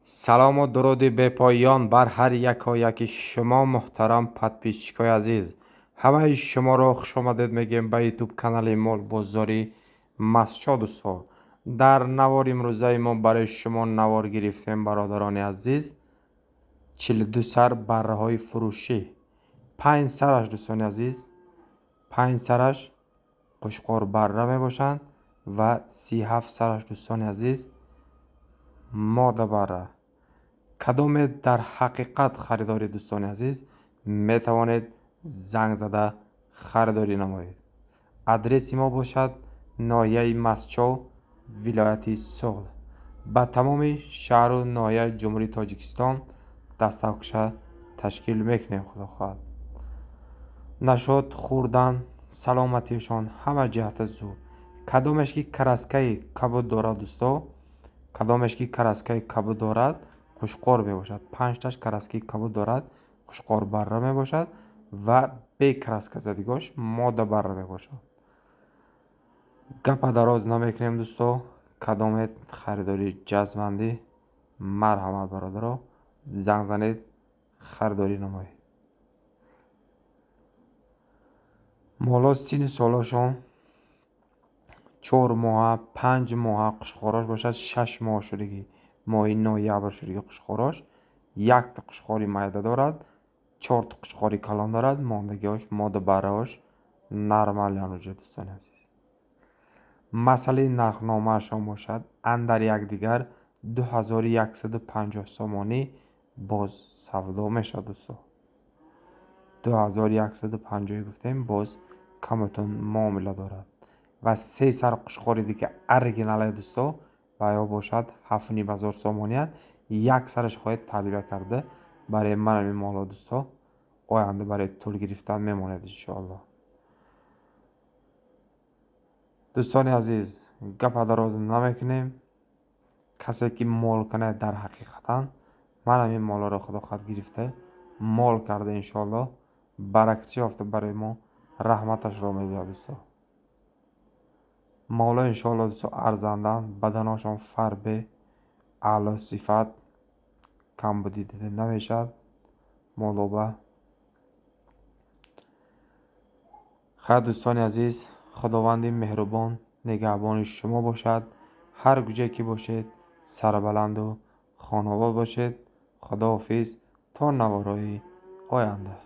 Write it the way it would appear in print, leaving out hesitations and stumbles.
سلام و درود به پایان بر هر یکی شما محترم подписчикای عزیز. همه شما رو خوش آمدید میگیم به یوتیوب کانال مول بازاری مسجد دوستان. در نوار امروزه ما برای شما نوار گرفتیم برادران عزیز. 42 سر بره های فروشی، 5 سرش دوستان عزیز، 5 سرش قشقار بره می باشند و 37 سرش دوستان عزیز ماده بره. کدام در حقیقت خریداری دوستان عزیز می توانید زنگ زده خریداری نمایید. آدرس ما باشد ناحیه مسچو ولایت سوغد، با تمام شهر و ناحیه جمهوری تاجیکستان دستکش تشکیل میکنیم. خدا خواهد نشد خوردن سلامتیشان همه جهت زور. کدامش که کرسکه کبود دارد دوستان، کدامش که کرسکه کبود دارد قشقار می باشد. 5 تاش کرسکی کبود دارد، قشقار بره می باشد و به کرسکه زدگاش ماده بره می باشد. گپ دراز نمیکنیم دوستو، کدام خریداری جذبندی مرحمت برادرها زنگ زنید خریداری نمایید. مالا سین سالاشون 4 ماه 5 ماه قشقاراش باشد، 6 ماه شدگی ماهی نویبر شدگی قشقاراش، 1 تا قشقاری مایده دارد، 4 تا قشقاری کلان دارد. ماندگیاش ماده برهاش نرمال یانوجه دوستان عزیز. مسئله نرخنامه شما باشد اندر یک دیگر 2150 سامانی باز سودا میشد دوستان. 2150 گفتیم باز کمتون معامله دارد و 3 سر قشقاری دیگه ارگینال دوستان باید باشد 7500 سامانی. 1 سرش خواهید طلبه کرده برای من این مالا دوستان آینده برای طول گرفتن میماند انشاءالله. دوستان عزیز گپ دراز نمیکنیم، کسی که مال کنه در حقیقتا من این مالا را خدا خواهد گرفته مال کرده انشاءالله برکتی یافته برای ما رحمتش را میگه دوستان. مالا انشاءالله دوستان ارزندن، بدناشان فربه اعلی صفت کم بودی دیده نمیشد. مالوبه خیر دوستان عزیز، خداوند مهربان نگهبان شما باشد. هر کجا که باشید سربلند و خانواد باشید. خداحافظ تا نوارهای آینده.